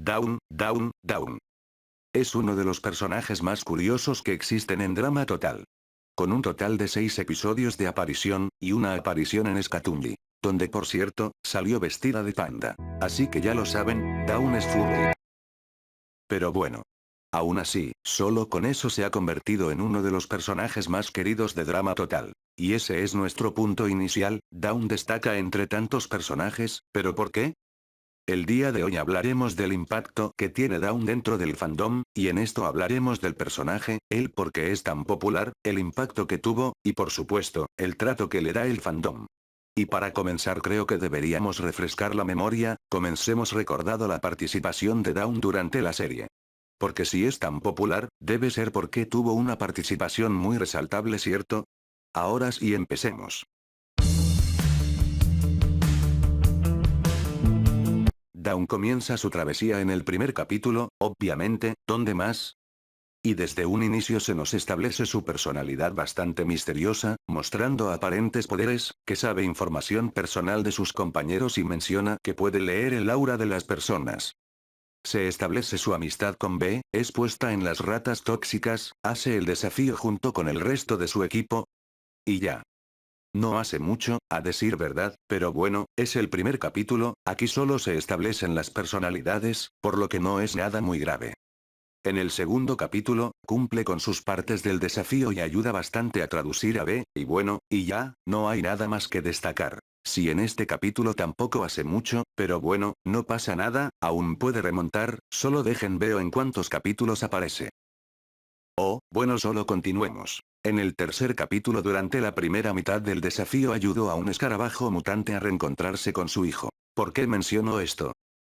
Dawn. Es uno de los personajes más curiosos que existen en Drama Total. Con un total de 6 episodios de aparición, y una aparición en Scatumbi. Donde por cierto, salió vestida de panda. Así que ya lo saben, Dawn es furry. Pero bueno. Aún así, solo con eso se ha convertido en uno de los personajes más queridos de Drama Total. Y ese es nuestro punto inicial, Dawn destaca entre tantos personajes, ¿pero por qué? El día de hoy hablaremos del impacto que tiene Dawn dentro del fandom, y en esto hablaremos del personaje, el por qué es tan popular, el impacto que tuvo, y por supuesto, el trato que le da el fandom. Y para comenzar creo que deberíamos refrescar la memoria, comencemos recordando la participación de Dawn durante la serie. Porque si es tan popular, debe ser porque tuvo una participación muy resaltable, ¿cierto? Ahora sí empecemos. Dawn comienza su travesía en el primer capítulo, obviamente, ¿dónde más? Y desde un inicio se nos establece su personalidad bastante misteriosa, mostrando aparentes poderes, que sabe información personal de sus compañeros y menciona que puede leer el aura de las personas. Se establece su amistad con B, es puesta en las ratas tóxicas, hace el desafío junto con el resto de su equipo. Y ya. No hace mucho, a decir verdad, pero bueno, es el primer capítulo, aquí solo se establecen las personalidades, por lo que no es nada muy grave. En el segundo capítulo, cumple con sus partes del desafío y ayuda bastante a traducir a B, y bueno, y ya, no hay nada más que destacar. Si en este capítulo tampoco hace mucho, pero bueno, no pasa nada, aún puede remontar, solo dejen veo en cuántos capítulos aparece. Oh, bueno, solo continuemos. En el tercer capítulo durante la primera mitad del desafío ayudó a un escarabajo mutante a reencontrarse con su hijo. ¿Por qué menciono esto?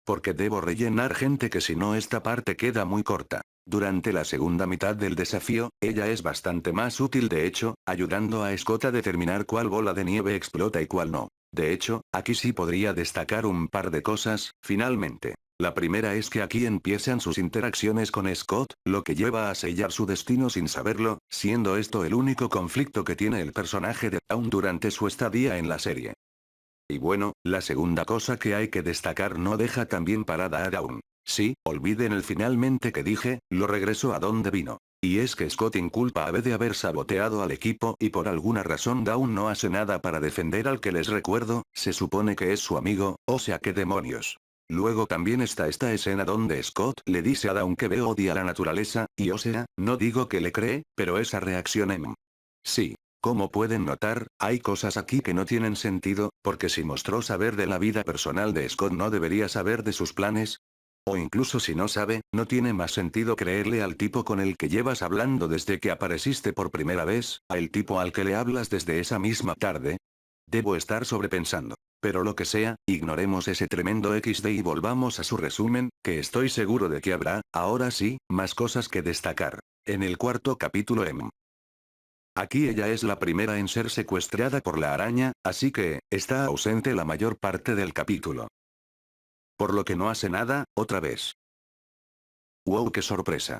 Porque debo rellenar gente que si no esta parte queda muy corta. Durante la segunda mitad del desafío, ella es bastante más útil de hecho, ayudando a Scott a determinar cuál bola de nieve explota y cuál no. De hecho, aquí sí podría destacar un par de cosas, finalmente. La primera es que aquí empiezan sus interacciones con Scott, lo que lleva a sellar su destino sin saberlo, siendo esto el único conflicto que tiene el personaje de Dawn durante su estadía en la serie. Y bueno, la segunda cosa que hay que destacar no deja tan bien parada a Dawn. Sí, olviden el finalmente que dije, lo regreso a donde vino. Y es que Scott inculpa a B de haber saboteado al equipo y por alguna razón Dawn no hace nada para defender al que les recuerdo, se supone que es su amigo, o sea qué demonios. Luego también está esta escena donde Scott le dice a Dawn que B odia la naturaleza, y o sea, no digo que le cree, pero esa reacción Sí. Como pueden notar, hay cosas aquí que no tienen sentido, porque si mostró saber de la vida personal de Scott no debería saber de sus planes. O incluso si no sabe, no tiene más sentido creerle al tipo con el que llevas hablando desde que apareciste por primera vez, al tipo al que le hablas desde esa misma tarde. Debo estar sobrepensando. Pero lo que sea, ignoremos ese tremendo XD y volvamos a su resumen, que estoy seguro de que habrá, ahora sí, más cosas que destacar. En el cuarto capítulo Aquí ella es la primera en ser secuestrada por la araña, así que, está ausente la mayor parte del capítulo. Por lo que no hace nada, otra vez. ¡Wow, qué sorpresa!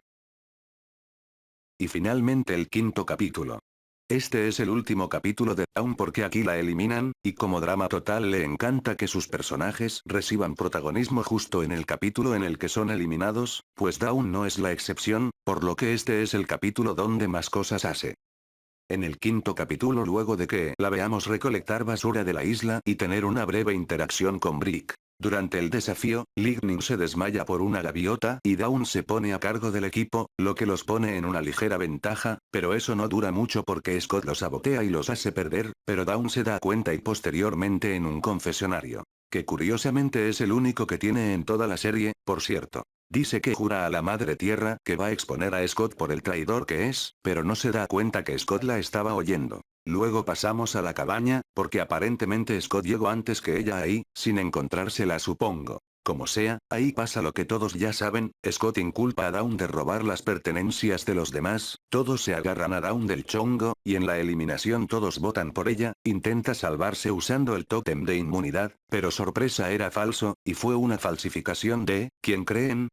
Y finalmente el quinto capítulo. Este es el último capítulo de Dawn porque aquí la eliminan, y como Drama Total le encanta que sus personajes reciban protagonismo justo en el capítulo en el que son eliminados, pues Dawn no es la excepción, por lo que este es el capítulo donde más cosas hace. En el quinto capítulo luego de que la veamos recolectar basura de la isla y tener una breve interacción con Brick. Durante el desafío, Lightning se desmaya por una gaviota y Dawn se pone a cargo del equipo, lo que los pone en una ligera ventaja, pero eso no dura mucho porque Scott los sabotea y los hace perder, pero Dawn se da cuenta y posteriormente en un confesionario. Que curiosamente es el único que tiene en toda la serie, por cierto. Dice que jura a la madre tierra que va a exponer a Scott por el traidor que es, pero no se da cuenta que Scott la estaba oyendo. Luego pasamos a la cabaña, porque aparentemente Scott llegó antes que ella ahí, sin encontrársela supongo. Como sea, ahí pasa lo que todos ya saben, Scott inculpa a Dawn de robar las pertenencias de los demás, todos se agarran a Dawn del chongo, y en la eliminación todos votan por ella, intenta salvarse usando el tótem de inmunidad, pero sorpresa era falso, y fue una falsificación de, ¿quién creen?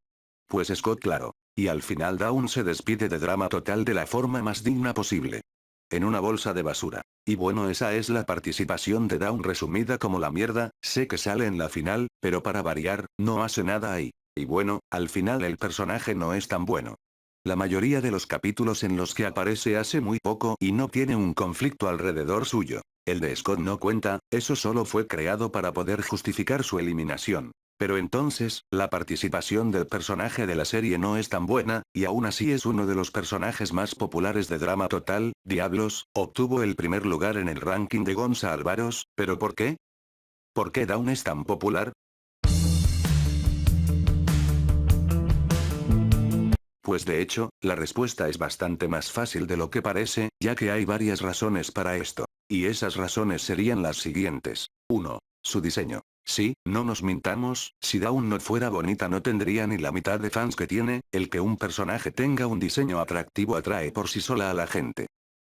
Pues Scott claro. Y al final Dawn se despide de Drama Total de la forma más digna posible. En una bolsa de basura. Y bueno, esa es la participación de Dawn resumida como la mierda, sé que sale en la final, pero para variar, no hace nada ahí. Y bueno, al final el personaje no es tan bueno. La mayoría de los capítulos en los que aparece hace muy poco y no tiene un conflicto alrededor suyo. El de Scott no cuenta, eso solo fue creado para poder justificar su eliminación. Pero entonces, la participación del personaje de la serie no es tan buena, y aún así es uno de los personajes más populares de Drama Total. Diablos, obtuvo el primer lugar en el ranking de Gonza Álvaros, ¿pero por qué? ¿Por qué Dawn es tan popular? Pues de hecho, la respuesta es bastante más fácil de lo que parece, ya que hay varias razones para esto. Y esas razones serían las siguientes. 1. Su diseño. Sí, no nos mintamos, si Dawn no fuera bonita no tendría ni la mitad de fans que tiene. El que un personaje tenga un diseño atractivo atrae por sí sola a la gente.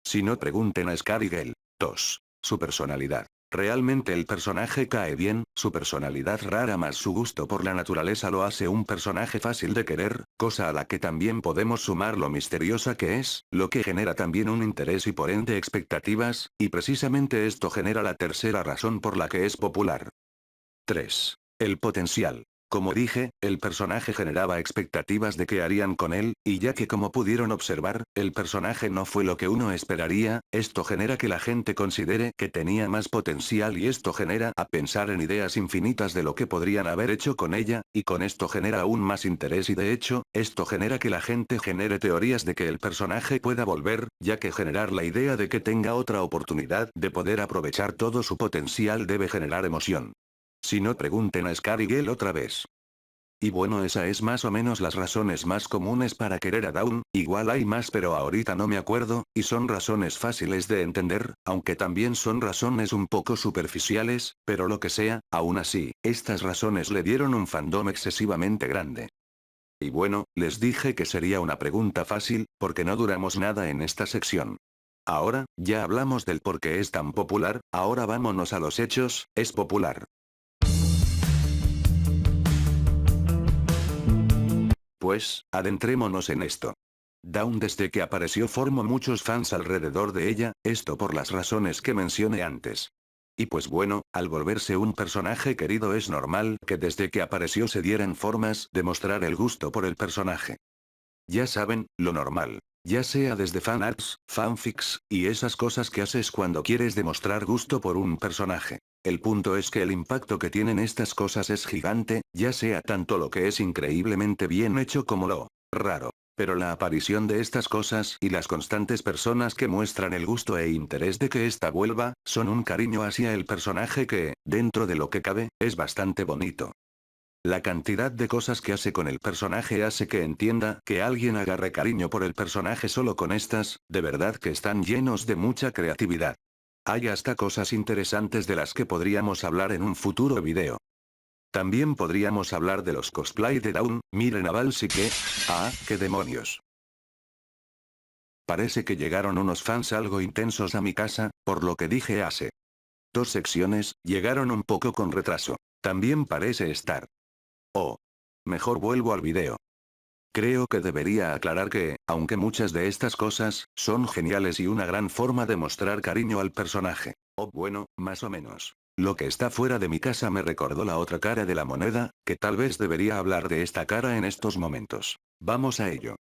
Si no, pregunten a Scar y Gale. 2. Su personalidad. Realmente el personaje cae bien, su personalidad rara más su gusto por la naturaleza lo hace un personaje fácil de querer, cosa a la que también podemos sumar lo misteriosa que es, lo que genera también un interés y por ende expectativas, y precisamente esto genera la tercera razón por la que es popular. 3. El potencial. Como dije, el personaje generaba expectativas de qué harían con él, y ya que como pudieron observar, el personaje no fue lo que uno esperaría, esto genera que la gente considere que tenía más potencial y esto genera a pensar en ideas infinitas de lo que podrían haber hecho con ella, y con esto genera aún más interés y de hecho, esto genera que la gente genere teorías de que el personaje pueda volver, ya que generar la idea de que tenga otra oportunidad de poder aprovechar todo su potencial debe generar emoción. Si no, pregunten a Scar y Gale otra vez. Y bueno, esa es más o menos las razones más comunes para querer a Dawn, igual hay más pero ahorita no me acuerdo, y son razones fáciles de entender, aunque también son razones un poco superficiales, pero lo que sea, aún así, estas razones le dieron un fandom excesivamente grande. Y bueno, les dije que sería una pregunta fácil, porque no duramos nada en esta sección. Ahora, ya hablamos del por qué es tan popular, ahora vámonos a los hechos, es popular. Pues, adentrémonos en esto. Dawn desde que apareció formó muchos fans alrededor de ella, esto por las razones que mencioné antes. Y pues bueno, al volverse un personaje querido es normal que desde que apareció se dieran formas de mostrar el gusto por el personaje. Ya saben, lo normal. Ya sea desde fanarts, fanfics, y esas cosas que haces cuando quieres demostrar gusto por un personaje. El punto es que el impacto que tienen estas cosas es gigante, ya sea tanto lo que es increíblemente bien hecho como lo raro. Pero la aparición de estas cosas y las constantes personas que muestran el gusto e interés de que ésta vuelva, son un cariño hacia el personaje que, dentro de lo que cabe, es bastante bonito. La cantidad de cosas que hace con el personaje hace que entienda que alguien agarre cariño por el personaje solo con estas, de verdad que están llenos de mucha creatividad. Hay hasta cosas interesantes de las que podríamos hablar en un futuro video. También podríamos hablar de los cosplay de Dawn, miren a Valsi que... ¡Ah, qué demonios! Parece que llegaron unos fans algo intensos a mi casa, por lo que dije hace 2 secciones, llegaron un poco con retraso. También parece estar. Oh. Mejor vuelvo al video. Creo que debería aclarar que, aunque muchas de estas cosas, son geniales y una gran forma de mostrar cariño al personaje. O bueno, más o menos. Lo que está fuera de mi casa me recordó la otra cara de la moneda, que tal vez debería hablar de esta cara en estos momentos. Vamos a ello.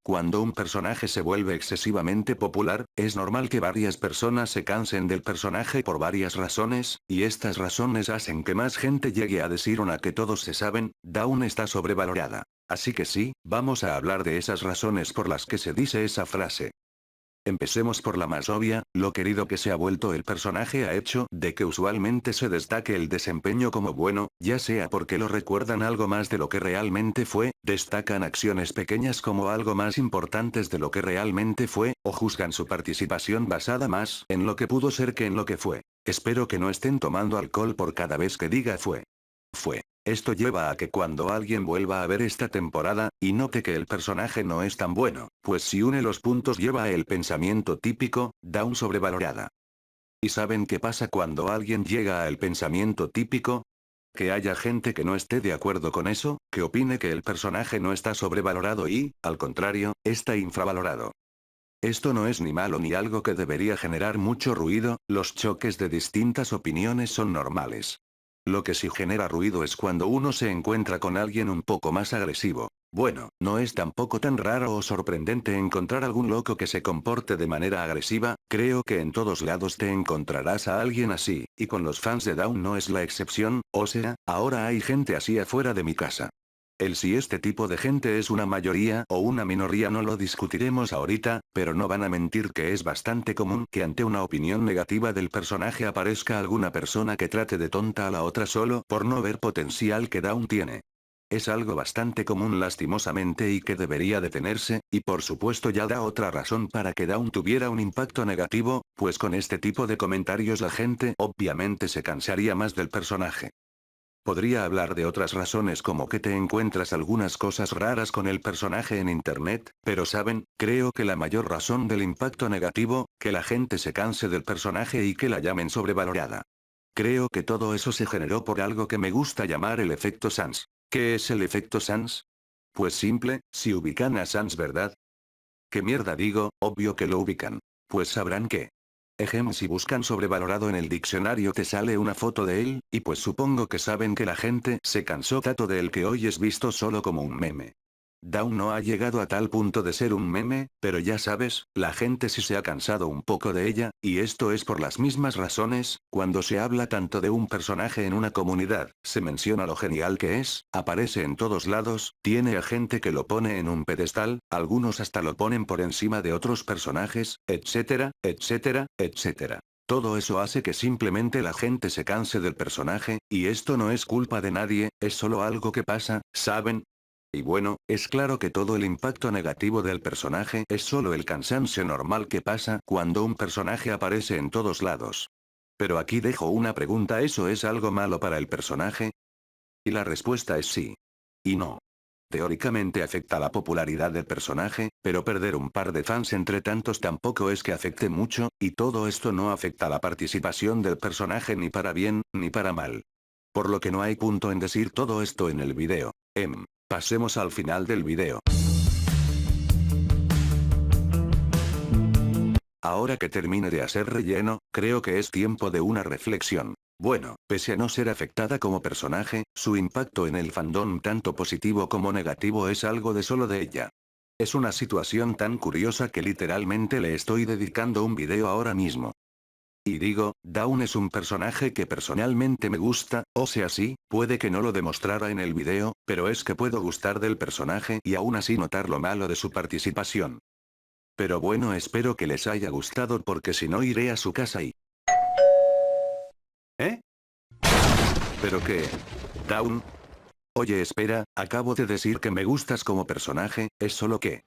Cuando un personaje se vuelve excesivamente popular, es normal que varias personas se cansen del personaje por varias razones, y estas razones hacen que más gente llegue a decir una que todos se saben, Dawn está sobrevalorada. Así que sí, vamos a hablar de esas razones por las que se dice esa frase. Empecemos por la más obvia, lo querido que se ha vuelto el personaje ha hecho de que usualmente se destaque el desempeño como bueno, ya sea porque lo recuerdan algo más de lo que realmente fue, destacan acciones pequeñas como algo más importantes de lo que realmente fue, o juzgan su participación basada más en lo que pudo ser que en lo que fue. Espero que no estén tomando alcohol por cada vez que diga fue. Fue. Esto lleva a que cuando alguien vuelva a ver esta temporada, y note que el personaje no es tan bueno, pues si une los puntos lleva a el pensamiento típico, Dawn sobrevalorada. ¿Y saben qué pasa cuando alguien llega al pensamiento típico? Que haya gente que no esté de acuerdo con eso, que opine que el personaje no está sobrevalorado y, al contrario, está infravalorado. Esto no es ni malo ni algo que debería generar mucho ruido, los choques de distintas opiniones son normales. Lo que sí genera ruido es cuando uno se encuentra con alguien un poco más agresivo. Bueno, no es tampoco tan raro o sorprendente encontrar algún loco que se comporte de manera agresiva, creo que en todos lados te encontrarás a alguien así, y con los fans de Dawn no es la excepción, o sea, ahora hay gente así afuera de mi casa. El si este tipo de gente es una mayoría o una minoría no lo discutiremos ahorita, pero no van a mentir que es bastante común que ante una opinión negativa del personaje aparezca alguna persona que trate de tonta a la otra solo por no ver potencial que Dawn tiene. Es algo bastante común lastimosamente y que debería detenerse, y por supuesto ya da otra razón para que Dawn tuviera un impacto negativo, pues con este tipo de comentarios la gente obviamente se cansaría más del personaje. Podría hablar de otras razones como que te encuentras algunas cosas raras con el personaje en internet, pero saben, creo que la mayor razón del impacto negativo, que la gente se canse del personaje y que la llamen sobrevalorada. Creo que todo eso se generó por algo que me gusta llamar el efecto Sans. ¿Qué es el efecto Sans? Pues simple, si ubican a Sans, ¿verdad? ¿Qué mierda digo? Obvio que lo ubican. Pues sabrán que. Si buscan sobrevalorado en el diccionario te sale una foto de él, y pues supongo que saben que la gente se cansó tanto de él que hoy es visto solo como un meme. Dawn no ha llegado a tal punto de ser un meme, pero ya sabes, la gente sí se ha cansado un poco de ella, y esto es por las mismas razones, cuando se habla tanto de un personaje en una comunidad, se menciona lo genial que es, aparece en todos lados, tiene a gente que lo pone en un pedestal, algunos hasta lo ponen por encima de otros personajes, etcétera, etcétera, etcétera. Todo eso hace que simplemente la gente se canse del personaje, y esto no es culpa de nadie, es solo algo que pasa, ¿saben? Y bueno, es claro que todo el impacto negativo del personaje es solo el cansancio normal que pasa cuando un personaje aparece en todos lados. Pero aquí dejo una pregunta, ¿eso es algo malo para el personaje? Y la respuesta es sí. Y no. Teóricamente afecta la popularidad del personaje, pero perder un par de fans entre tantos tampoco es que afecte mucho, y todo esto no afecta la participación del personaje ni para bien, ni para mal. Por lo que no hay punto en decir todo esto en el video. Pasemos al final del video. Ahora que termine de hacer relleno, creo que es tiempo de una reflexión. Bueno, pese a no ser afectada como personaje, su impacto en el fandom tanto positivo como negativo es algo de solo de ella. Es una situación tan curiosa que literalmente le estoy dedicando un video ahora mismo. Y digo, Dawn es un personaje que personalmente me gusta, o sea sí, puede que no lo demostrara en el video, pero es que puedo gustar del personaje y aún así notar lo malo de su participación. Pero bueno, espero que les haya gustado porque si no iré a su casa y... ¿Eh? ¿Pero qué? ¿Dawn? Oye, espera, acabo de decir que me gustas como personaje, es solo que...